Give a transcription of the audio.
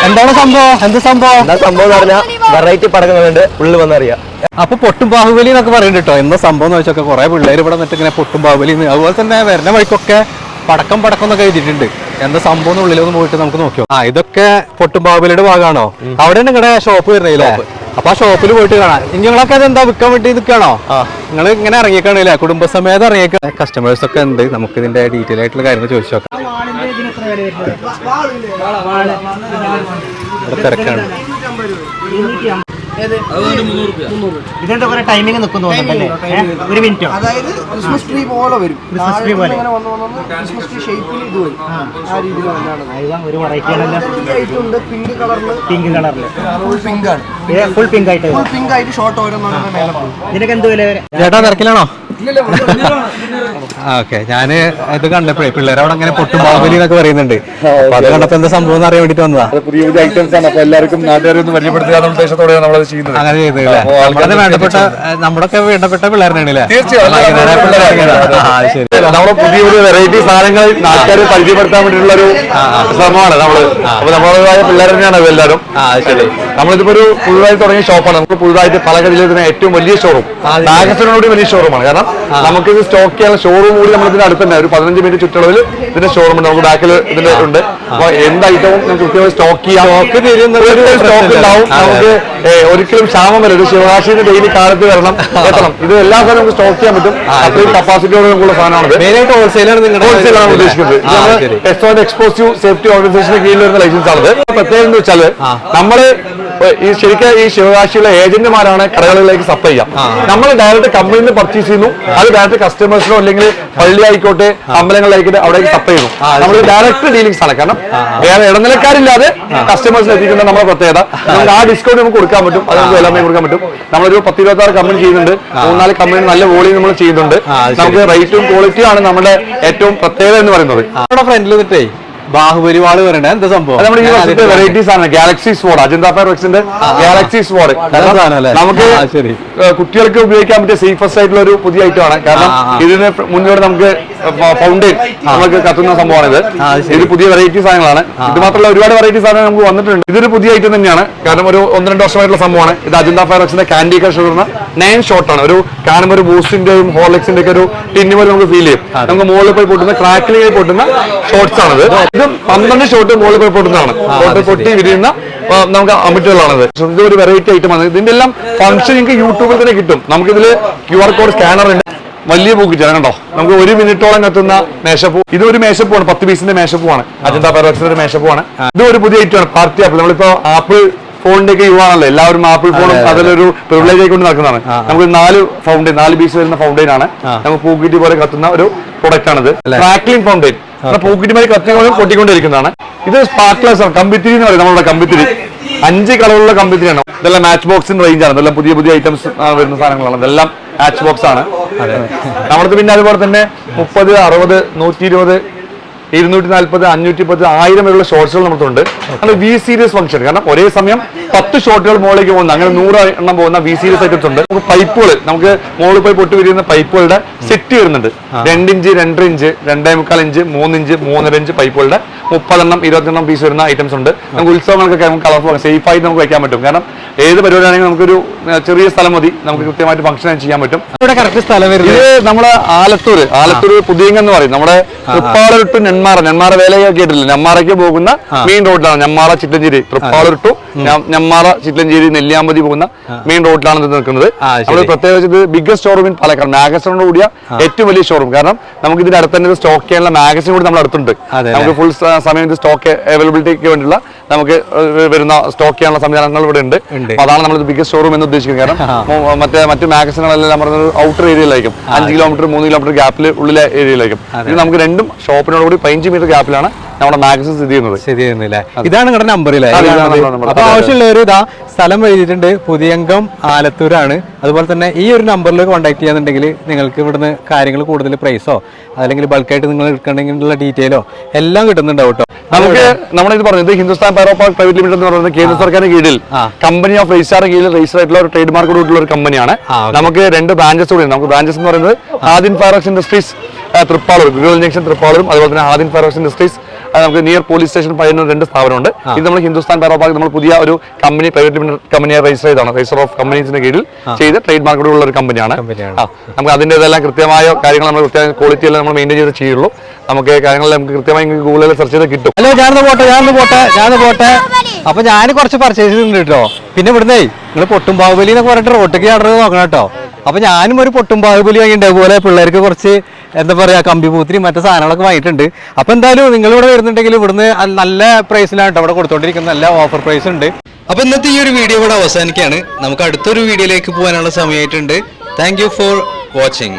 എന്താണ് സംഭവം? എന്താ സംഭവം പറഞ്ഞാൽ വെറൈറ്റി പടങ്ങളുണ്ട് ഉള്ളിൽ വന്നറിയാം. അപ്പൊ പൊട്ടും ബാഹുബലി എന്നൊക്കെ പറയുന്നുണ്ട് കേട്ടോ. എന്താ സംഭവം എന്ന് വെച്ചൊക്കെ കുറെ പിള്ളേർ ഇവിടെ നിന്നിട്ട് ഇങ്ങനെ പൊട്ടും ബാഹുബലി. അതുപോലെ തന്നെ വരുന്ന വഴിക്കൊക്കെ പടക്കം എന്നൊക്കെ എഴുതിയിട്ടുണ്ട്. എന്താ സംഭവം ഉള്ളിലൊന്ന് പോയിട്ട് നമുക്ക് നോക്കിയോ. ഇതൊക്കെ പൊട്ടും ബാഹുബലിയുടെ ഭാഗമാണോ? അവിടെ നിങ്ങളുടെ ഷോപ്പ് വരുന്നില്ലേ? അപ്പൊ ആ ഷോപ്പിൽ പോയിട്ട് കാണാം. നിങ്ങളൊക്കെ അതെന്താ വിൽക്കാൻ വേണ്ടി നിൽക്കുകയാണോ? നിങ്ങൾ ഇങ്ങനെ ഇറങ്ങിക്കാണില്ലേ? കുടുംബസമേതം ഇറങ്ങിയേക്ക. കസ്റ്റമേഴ്സ് ഒക്കെ ഉണ്ട്. നമുക്ക് ഇതിന്റെ ഡീറ്റെയിൽ ആയിട്ടുള്ള കാര്യങ്ങൾ ചോദിച്ചു നോക്കാം. തിരക്കാണ്. ഇതിന്റെ കുറെ ടൈമിംഗ് നിൽക്കുന്നു തോന്നുന്നുണ്ടല്ലേ? ഒരു മിനിറ്റോ? അതായത് ക്രിസ്മസ് ട്രീ പോലെ വരും. ക്രിസ്മസ് ട്രീ പോലെ ക്രിസ്മസ് ട്രീ ഷേപ്പിൽ ഇത് വരും. ആ രീതിയിലാണ് ഒരു വെറൈറ്റി ആണല്ലോ. പിങ്ക് കളറിൽ ഫുൾ പിങ്ക് ആണ്. ഫുൾ പിങ്ക് ആയിട്ട് പിങ്ക് ആയിട്ട് ഷോർട്ട് ഓരോന്നും മേലെ പോകും. ഇതിനൊക്കെ എന്ത് വില വരെ? ചേട്ടാ തിരക്കിലാണോ? ഓക്കെ, ഞാന് ഇത് കണ്ടപ്പോഴേ പിള്ളേരെ അവിടെ അങ്ങനെ പൊട്ടും ബാഹുബലി എന്നൊക്കെ പറയുന്നുണ്ട്. അപ്പൊ അത് കണ്ടപ്പോ എന്താ സംഭവം എന്ന് അറിയാൻ വേണ്ടിട്ട് വന്നതാ. പുതിയ പുതിയ ഐറ്റംസ് ആണ്. അപ്പൊ എല്ലാവർക്കും നാട്ടുകാരെ ഒന്ന് പരിചയപ്പെടുത്തുക ഉദ്ദേശത്തോടെയാണ് നമ്മളത് ചെയ്യുന്നത്. അങ്ങനെ ചെയ്തല്ലേ? അത് വേണ്ടപ്പെട്ട നമ്മുടെയൊക്കെ വേണ്ടപ്പെട്ട പിള്ളേരാണല്ലേ? തീർച്ചയായും നമ്മള് പുതിയ പുതിയ വെറൈറ്റി സാധനങ്ങൾ നാട്ടുകാരെ പരിചയപ്പെടുത്താൻ വേണ്ടിയിട്ടുള്ള ഒരു ശ്രമമാണ് നമ്മള്. അപ്പൊ നമ്മളതായ പിള്ളേർ തന്നെയാണ് എല്ലാവരും. നമ്മളിതിപ്പോ ഒരു പുതുതായി തുടങ്ങിയ ഷോപ്പാണ്. നമുക്ക് പുതുതായിട്ട് പലകതിലെ ഏറ്റവും വലിയ ഷോറൂം, മാഗസിനോട് വലിയ ഷോറൂമാണ്. കാരണം നമുക്ക് ഇത് സ്റ്റോക്ക് ചെയ്യാൻ ഷോറൂം കൂടി നമ്മൾ ഇതിന്റെ അടുത്തുണ്ട്. ഒരു 15 മിനിറ്റ് ചുറ്റളവിൽ ഇതിന്റെ ഷോറൂം ഉണ്ട്. നമുക്ക് ബാക്കിൽ ഇതിന്റെ ഉണ്ട്. അപ്പൊ എന്ത് ഐറ്റവും നമുക്ക് കൃത്യമായി സ്റ്റോക്ക് ചെയ്യാം. സ്റ്റോക്ക് ഉണ്ടാവും. നമുക്ക് ഒരിക്കലും ക്ഷാമം വരും. ഒരു ശിവകാശിന്റെ ഡെയിലി കാലത്ത് എത്തണം. ഇത് എല്ലാ സാധനവും നമുക്ക് സ്റ്റോക്ക് ചെയ്യാൻ പറ്റും. അത്രയും കപ്പാസിറ്റിയോട് നമുക്കുള്ള സാധനമാണ്. മെയിനായിട്ട് ഹോൾസെയിലാണ് ഉദ്ദേശിക്കുന്നത്. എക്സ്പോസീവ് സേഫ്റ്റി ഓർഗനൈസേഷന്റെ കീഴിൽ വരുന്ന ലൈസൻസ് ആണ്. പ്രത്യേകം എന്ന് വെച്ചാൽ നമ്മള് ശരിക്കും ഈ ശിവകാശിയുള്ള ഏജന്റുമാരാണ് കടകളിലേക്ക് സപ്ലൈ ചെയ്യാം. നമ്മൾ ഡയറക്റ്റ് കമ്പനിയിൽ നിന്ന് പർച്ചേസ് ചെയ്യുന്നു. അത് ഡയറക്റ്റ് കസ്റ്റമേഴ്സിനോ അല്ലെങ്കിൽ പള്ളി ആയിക്കോട്ടെ അമ്പലങ്ങളിലായിക്കോട്ടെ അവിടേക്ക് സപ്ലൈ ചെയ്യുന്നു. നമ്മൾ ഡയറക്റ്റ് ഡീലിംഗ്സ് ആണ്. കാരണം വേറെ ഇടനിലക്കാരില്ലാതെ കസ്റ്റമേഴ്സിന് എത്തിക്കുന്ന നമ്മുടെ പ്രത്യേകത. നമുക്ക് ആ ഡിസ്കൗണ്ട് നമുക്ക് കൊടുക്കാൻ പറ്റും. അത് നമുക്ക് എല്ലാമേ കൊടുക്കാൻ പറ്റും. നമ്മളൊരു 10-26 കമ്പനി ചെയ്യുന്നുണ്ട്. 3-4 കമ്പനി നല്ല വോളിയം നമ്മൾ ചെയ്യുന്നുണ്ട്. നമുക്ക് റേറ്റും ക്വാളിറ്റിയും ആണ് നമ്മുടെ ഏറ്റവും പ്രത്യേകത എന്ന് പറയുന്നത്. നമ്മുടെ ഫ്രണ്ടിൽ നിന്നിട്ടേ ബാഹുബലി വാള് വരണ്ട എന്താ സംഭവം? നമ്മുടെ ഈ വർഷത്തെ വെറൈറ്റീസ് ആണ്. ഗാലക്സി സ്വാഡ്, അജന്ത ഫയർവർക്സിന്റെ ഗാലക്സി സ്വാഡ്. നമുക്ക് കുട്ടികൾക്ക് ഉപയോഗിക്കാൻ പറ്റിയ സേഫസ്റ്റ് ആയിട്ടുള്ള ഒരു പുതിയ ഐറ്റം ആണ്. കാരണം ഇതിന് മുന്നോട്ട് നമുക്ക് ഫൗണ്ടെയിൻ നമുക്ക് കത്തുന്ന സംഭവമാണ്. ഇത് പുതിയ വെറൈറ്റി സാധനങ്ങളാണ്. ഇത് മാത്രമല്ല ഒരുപാട് വെറൈറ്റി സാധനങ്ങൾ നമുക്ക് വന്നിട്ടുണ്ട്. ഇതൊരു പുതിയ ഐറ്റം തന്നെയാണ്. കാരണം ഒരു 1-2 വർഷമായിട്ടുള്ള സംഭവമാണ്. ഇത് അജന്ത ഫയർവർക്സിന്റെ കാൻഡി ക്രഷ് 9 ഷോട്ടാണ്. ഒരു കാണുമ്പോൾ ഒരു ബൂസ്റ്റിന്റെയും ഹോർലിക്സിന്റെ ഒക്കെ ഒരു ടിന്ന് പോലെ നമുക്ക് ഫീൽ ചെയ്യും. നമുക്ക് മുകളിൽ പോയി പൊട്ടുന്ന ക്രാക്കിലേക്ക് പൊട്ടുന്ന ഷോട്ട്സ് ആണിത്. ഇത് 12 ഷോട്ട് മുകളിൽ പോയി പൊട്ടുന്നതാണ്. പൊട്ടി വിരിയുന്ന നമുക്ക് അമിറ്റുകളാണിത്. ഇത് ഒരു വെറൈറ്റി ഐറ്റം ആണ്. ഇതിന്റെ എല്ലാം ഫംഗ്ഷൻ നിങ്ങൾക്ക് യൂട്യൂബിൽ തന്നെ കിട്ടും. നമുക്കിതില് QR കോഡ് സ്കാനർ ഉണ്ട്. വലിയ പൂക്കിച്ചാണ് കണ്ടോ. നമുക്ക് 1 മിനിറ്റോളം കത്തുന്ന മേശപ്പൂ. ഇതൊരു മേശപ്പൂവാണ്. 10 പീസിന്റെ മേശപ്പൂവാണ്. അജന്ത ഫയർവർക്സിന്റെ ഒരു മേശപ്പൂവാണ്. ഇത് ഒരു പുതിയ ഐറ്റമാണ്. Party apple. നമ്മളിപ്പോ ആപ്പിൾ ഫോണിന്റെ ഒക്കെ യുവാണല്ലോ. എല്ലാവരും ആപ്പിൾ ഫോണും അതിലൊരു പ്രിവിലേജ് ആയിക്കൊണ്ട് നടക്കുന്നതാണ്. നമുക്ക് 4 പീസ് വരുന്ന ഫൗണ്ടെയിൻ ആണ്. നമുക്ക് പൂക്കിറ്റി പോലെ കത്തുന്ന ഒരു പ്രൊഡക്റ്റ് ആണിത്. Crackling fountain. പൂക്കിറ്റിമായി കത്തിക്കൊണ്ടും പൊട്ടിക്കൊണ്ടിരിക്കുന്നതാണ്. ഇത് സ്പാർക്ലേഴ്സ് ആണ്. കമ്പിത്തിരി എന്ന് പറയും. നമ്മളുടെ കമ്പിത്തിരി 5 കളറുള്ള കമ്പിത്തിരിയാണ്. ഇതെല്ലാം മാച്ച് ബോക്സിന്റെ റേഞ്ച് ആണ്. ഇതെല്ലാം പുതിയ പുതിയ ഐറ്റംസ് വരുന്ന സാധനങ്ങളാണ്. ഇതെല്ലാം മാച്ച് ബോക്സ് ആണ്. നമ്മളത് പിന്നെ അതുപോലെ തന്നെ 30, 60, 120, 240, 510, 1000 വരെയുള്ള ഷോട്ട്സുകൾ നമുക്കുണ്ട്. അത് വി സീരീസ് ഫംഗ്ഷൻ. കാരണം ഒരേ സമയം 10 ഷോട്ടുകൾ മുകളിലേക്ക് പോകുന്ന അങ്ങനെ 100 എണ്ണം പോകുന്ന വി സീരീസ് ഐറ്റംസ് ഉണ്ട്. നമുക്ക് പൈപ്പുകൾ, നമുക്ക് മുകളിൽ പോയി പൊട്ടി വിരിയുന്ന പൈപ്പുകളുടെ സെറ്റ് വരുന്നുണ്ട്. 2 inch, 2.5 inch, 2.25 inch, 3 inch, 3.5 inch പൈപ്പുകളുടെ 30 എണ്ണം 20 എണ്ണം പീസ് വരുന്ന ഐറ്റംസ് ഉണ്ട്. നമുക്ക് ഉത്സവങ്ങൾക്കൊക്കെ നമുക്ക് കളർഫുൾ സേഫായിട്ട് നമുക്ക് വയ്ക്കാൻ പറ്റും. കാരണം ഏത് പരിപാടിയാണെങ്കിലും നമുക്കൊരു ചെറിയ സ്ഥലം മതി. നമുക്ക് കൃത്യമായിട്ട് ഫംഗ്ഷൻ ചെയ്യാൻ പറ്റും. ഇവിടെ കറക്റ്റ് സ്ഥലം വരുന്നത് ഇത് നമ്മുടെ ആലത്തൂർ പുതിയങ്ങ എന്ന് പറയും. നമ്മുടെ തൃപ്പാളൂർ ടു നെന്മാറ വേലയൊക്കെ കേട്ടില്ല. നെന്മാറയ്ക്ക് പോകുന്ന മെയിൻ റോഡിലാണ്. നെന്മാറ ചിറ്റഞ്ചേരി, തൃപ്പാളൂർ ടു നെന്മാറ ചിറ്റഞ്ചേരി നെല്ലിയാമ്പതി പോകുന്ന മെയിൻ റോഡിലാണ് ഇത് നിൽക്കുന്നത്. നമ്മൾ പ്രത്യേകിച്ച് ഇത് ബിഗ്ഗസ്റ്റ് ഷോറൂം ഇൻ പാലക്കാട്. മാഗസിനോട് കൂടിയ ഏറ്റവും വലിയ ഷോറൂം. കാരണം നമുക്ക് ഇതിന്റെ അടുത്ത് തന്നെ സ്റ്റോക്ക് ചെയ്യാനുള്ള മാഗസിൻ കൂടി നമ്മൾ അടുത്തുണ്ട്. നമുക്ക് ഫുൾ സമയം ഇത് സ്റ്റോക്ക് അവൈലബിലിറ്റിക്ക് വേണ്ടിയുള്ള നമുക്ക് വരുന്ന സ്റ്റോക്ക് ചെയ്യാനുള്ള സംവിധാനങ്ങൾ ഇവിടെ ഉണ്ട്. അതാണ് നമ്മൾ ബിഗ്ഗസ്റ്റ് ഷോറൂം എന്ന് ഉദ്ദേശിക്കുന്നത്. കാരണം മറ്റു മാഗസിനുകളെല്ലാം പറഞ്ഞ ഔട്ടർ ഏരിയയിലായിരിക്കും. 5 കിലോമീറ്റർ 3 കിലോമീറ്റർ ഗ്യാപ്പിൽ ഉള്ളിലെ ഏരിയയിലായിരിക്കും. ഇത് നമുക്ക് രണ്ടും ഷോപ്പിനോട് കൂടി 15 മീറ്റർ ഗ്യാപ്പിലാണ് നമ്മുടെ മാഗസിൻ സ്ഥിതി ചെയ്യുന്നത്. ഇതാണ് നിങ്ങളുടെ നമ്പറില്ലേ? അപ്പൊ ആവശ്യമുള്ളവർ ഇതാ സ്ഥലം എഴുതിയിട്ടുണ്ട്. പുതിയംഗം ആലത്തൂരാണ്. അതുപോലെ തന്നെ ഈ ഒരു നമ്പറിൽ കോൺടാക്ട് ചെയ്യാന്നുണ്ടെങ്കിൽ നിങ്ങൾക്ക് ഇവിടുന്ന് കാര്യങ്ങൾ കൂടുതൽ പ്രൈസോ അല്ലെങ്കിൽ ബൾക്കായിട്ട് നിങ്ങൾ എടുക്കണമെങ്കിലുള്ള ഡീറ്റെയിലോ എല്ലാം കിട്ടുന്നുണ്ടാവും കേട്ടോ. നമുക്ക് നമ്മളിത് പറഞ്ഞത് ഹിന്ദുസ്ഥാൻ പൈറോപാക് പ്രൈവറ്റ് ലിമിറ്റഡ് എന്ന് പറയുന്നത് കേന്ദ്ര സർക്കാരിന് കീഴിൽ കമ്പനി ഓഫ് രജിസ്ട്രാറിന് കീഴിൽ രജിസ്റ്റർ ആയിട്ടുള്ള ഒരു ട്രേഡ് മാർക്കോട് കൂടിയുള്ള ഒരു കമ്പനിയാണ്. നമുക്ക് 2 ബ്രാഞ്ചസ് കൂടി. നമുക്ക് ബ്രാഞ്ചസ് എന്ന് പറയുന്നത് Hadin fireworks industries Thrippalur, Guruvayur junction തൃപ്പാളൂരും, അതുപോലെ തന്നെ ഹാദിൻ ഫയർവർക്സ് ഇൻഡസ്ട്രീസ് നമുക്ക് നിയർ പോലീസ് സ്റ്റേഷൻ പയ്യന്നൂർ 2 സ്ഥാപനമുണ്ട്. ഇത് നമ്മൾ ഹിന്ദുസ്ഥാൻ പൈറോപാക് നമ്മൾ പുതിയ ഒരു കമ്പനി പ്രൈവറ്റ് ലിമിറ്റഡ് കമ്പനിയെ രജിസ്റ്റർ ചെയ്താണ്. രജിസ്റ്റർ ഓഫ് കമ്പനീസിന്റെ കീഴിൽ ചെയ്ത് ട്രേഡ് മാർക്കോട് ഉള്ള ഒരു കമ്പനിയാണ്. നമുക്ക് അതിൻ്റെതെല്ലാം കൃത്യമായ കാര്യങ്ങൾ നമ്മൾ കൃത്യമായ ക്വാളിറ്റി എല്ലാം നമ്മൾ മെയിൻറ്റെയിൻ ചെയ്ത് ചെയ്യുള്ളൂ. നമുക്ക് കാര്യങ്ങൾ നമുക്ക് കൃത്യമായി ഗൂഗിളിൽ സെർച്ച് ചെയ്ത് കിട്ടും. ഹലോ, ഞാനൊന്ന് പോട്ടെ. അപ്പൊ ഞാൻ കുറച്ച് പർച്ചേസ് ചെയ്തിട്ടുണ്ട് കേട്ടോ. പിന്നെ ഇവിടുന്നേ നിങ്ങൾ പൊട്ടും ബാഹുബലി എന്നൊക്കെ പറഞ്ഞിട്ട് റോട്ടിക്ക് നടന്നത് നോക്കണം കേട്ടോ. അപ്പൊ ഞാനും ഒരു പൊട്ടും ബാഹുബലി വാങ്ങിയിട്ടുണ്ട്. അതുപോലെ പിള്ളേർക്ക് കുറച്ച് എന്താ പറയാ കമ്പിപൂത്തിരി മറ്റു സാധനങ്ങളൊക്കെ വാങ്ങിയിട്ടുണ്ട്. അപ്പൊ എന്തായാലും നിങ്ങൾ ഇവിടെ വരുന്നുണ്ടെങ്കിൽ ഇവിടുന്ന് നല്ല പ്രൈസിലാണ് കേട്ടോ ഇവിടെ കൊടുത്തോണ്ടിരിക്കുന്നത്. നല്ല ഓഫർ പ്രൈസ് ഉണ്ട്. അപ്പൊ ഇന്നത്തെ ഈ ഒരു വീഡിയോ ഇവിടെ അവസാനിക്കുകയാണ്. നമുക്ക് അടുത്തൊരു വീഡിയോയിലേക്ക് പോകാനുള്ള സമയമായിട്ടുണ്ട്. Thank you for watching.